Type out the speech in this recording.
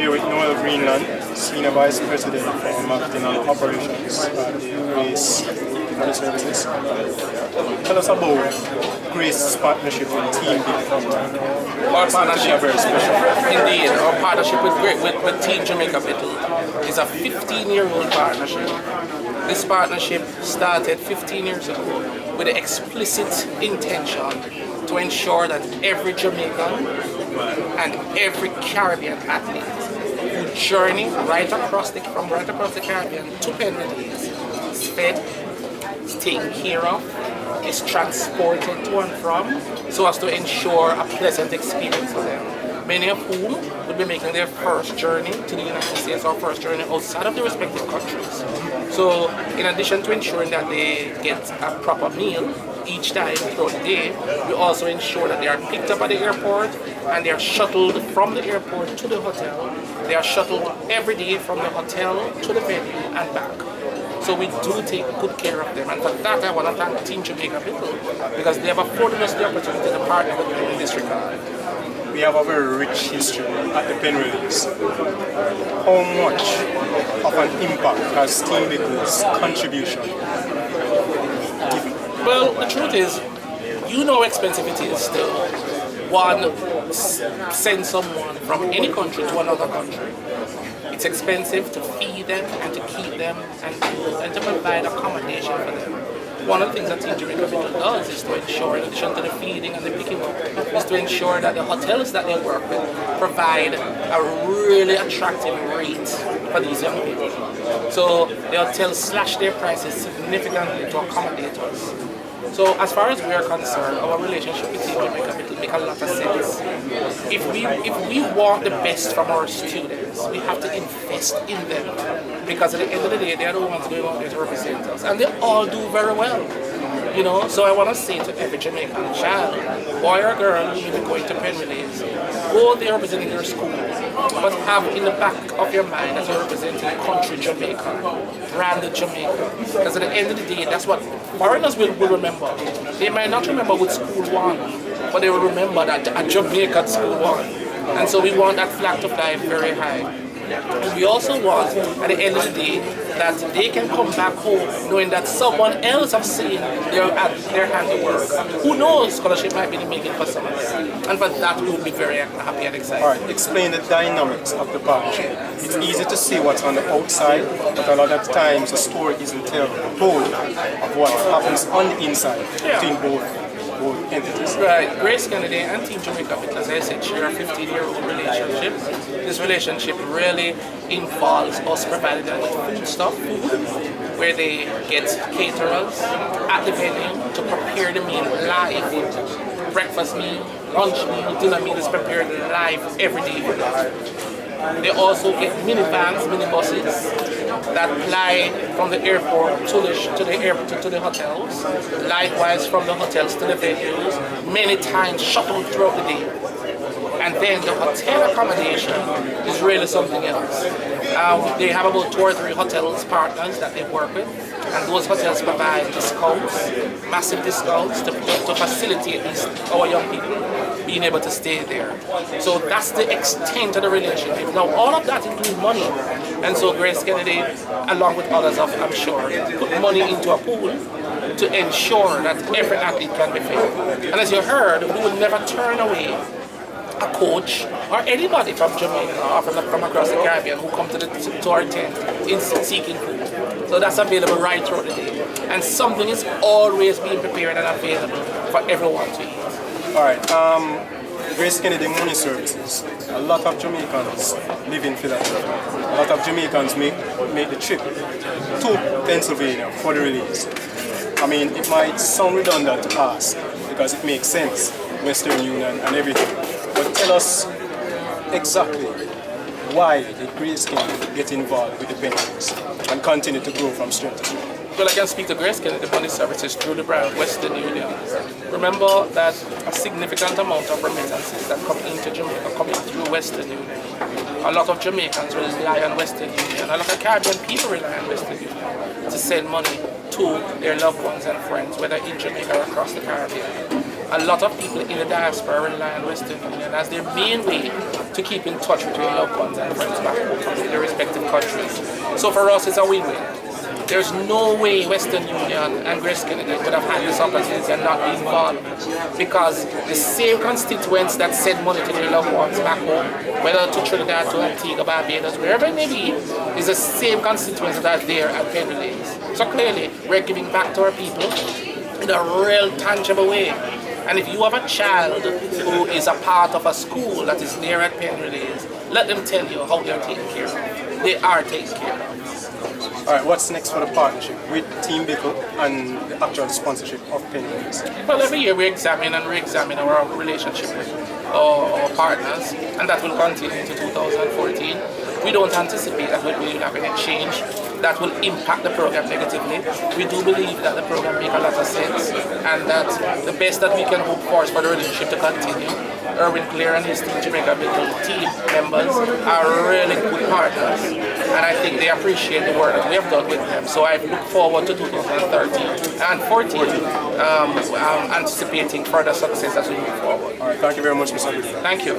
here with Noel Greenland, Senior Vice President for Marketing and Operations at the GraceKennedy Services. Tell us about Grace's partnership with Team Bickle. Our partnership very special. Indeed, our partnership with Team Jamaica Bickle is a 15-year-old partnership. This partnership started 15 years ago with the explicit intention to ensure that every Jamaican and every Caribbean athlete who journey from right across the Caribbean to Penn Relays is fed, is taken care of, is transported to and from, so as to ensure a pleasant experience for them. Many of whom will be making their first journey to the United States or first journey outside of their respective countries. So in addition to ensuring that they get a proper meal each time throughout the day, we also ensure that they are picked up at the airport and they are shuttled from the airport to the hotel. They are shuttled every day from the hotel to the venue and back. So we do take good care of them, and for that I want to thank Team Jamaica Bickle because they have afforded us the opportunity to partner with them in this regard. We have a very rich history at the Penn Relays. How much of an impact has Team Bickle's contribution given? Well, the truth is, you know how expensive it is to send someone from any country to another country. It's expensive to feed them and to keep them and to provide accommodation for them. One of the things that Team Jamaica Bickle does is to ensure, in addition to the feeding and the picking up, is to ensure that the hotels that they work with provide a really attractive rate for these young people. So the hotels slash their prices significantly to accommodate us. So as far as we are concerned, our relationship with Team Jamaica Bickle make a lot of sense. If we want the best from our students, we have to invest in them. Because at the end of the day, they are the ones going out there to represent us. And they all do very well. You know, so I want to say to every Jamaican child, boy or girl who may be going to Penn Relays, go there representing your school, but have in the back of your mind that you're representing country Jamaica, branded Jamaica. Because at the end of the day, that's what foreigners will remember. They might not remember what school won, but they will remember that a Jamaican school won. And so we want that flag to fly very high. And we also want, at the end of the day, that they can come back home knowing that someone else has seen their handiwork. Who knows, scholarship might be the making for some of us. And for that, we will be very happy and excited. All right, explain the dynamics of the partnership. It's easy to see what's on the outside, but a lot of times the story isn't told of what happens on the inside between both entities. Right, GraceKennedy and Team Jamaica Bickle, as I said, share a 15-year-old relationship. This relationship really involves us providing them with food, where they get caterers at the venue to prepare the meal live. Breakfast meal, lunch meal, dinner meal is prepared live every day for them. They also get minivans, minibuses that fly from the airport to the hotels. Likewise, from the hotels to the venues, many times shuttled throughout the day. And then the hotel accommodation is really something else. They have about 2 or 3 hotels partners that they work with, and those hotels provide discounts, massive discounts to facilitate our young people being able to stay there. So that's the extent of the relationship. Now all of that includes money, and so GraceKennedy, along with others, I'm sure, put money into a pool to ensure that every athlete can be fed. And as you heard, we would never turn away a coach or anybody from Jamaica or from across the Caribbean who come to our tent in seeking food. So that's available right throughout the day. And something is always being prepared and available for everyone to eat. All right, GraceKennedy Money Services. A lot of Jamaicans live in Philadelphia. A lot of Jamaicans make the trip to Pennsylvania for the release. I mean, it might sound redundant to ask because it makes sense, Western Union and everything. But tell us exactly why did GraceKennedy get involved with the Penn Relays and continue to grow from strength to strength? Well, I can speak to GraceKennedy Money Services through the brand Western Union. Remember that a significant amount of remittances that come into Jamaica come in through Western Union. A lot of Jamaicans rely on Western Union. A lot of Caribbean people rely on Western Union to send money to their loved ones and friends, whether in Jamaica or across the Caribbean. a lot of people in the diaspora rely on Western Union as their main way to keep in touch with their loved ones and friends back home from their respective countries. So for us, it's a win-win. There's no way Western Union and GraceKennedy could have had this opportunity and not be involved, because the same constituents that send money to their loved ones back home, whether to Trinidad, to Antigua, Barbados, wherever it may be, is the same constituents that are there at Penn Relays. So clearly, we're giving back to our people in a real tangible way. And if you have a child who is a part of a school that is there at Penn Relays, let them tell you how they're taken care of. They are taken care of. All right, what's next for the partnership with Team Bickle and the actual sponsorship of Penn Relays? Well, every year we examine our relationship with our partners, and that will continue into 2014. We don't anticipate that we will have any change that will impact the program negatively. We do believe that the program makes a lot of sense, and that the best that we can hope for is for the relationship to continue. Erwin Clare and his Team Jamaica Bickle team members are really good partners, and I think they appreciate the work that we have done with them. So I look forward to 2013 and 14, anticipating further success as we move forward. All right, thank you very much, Mr. Greenland. Thank you.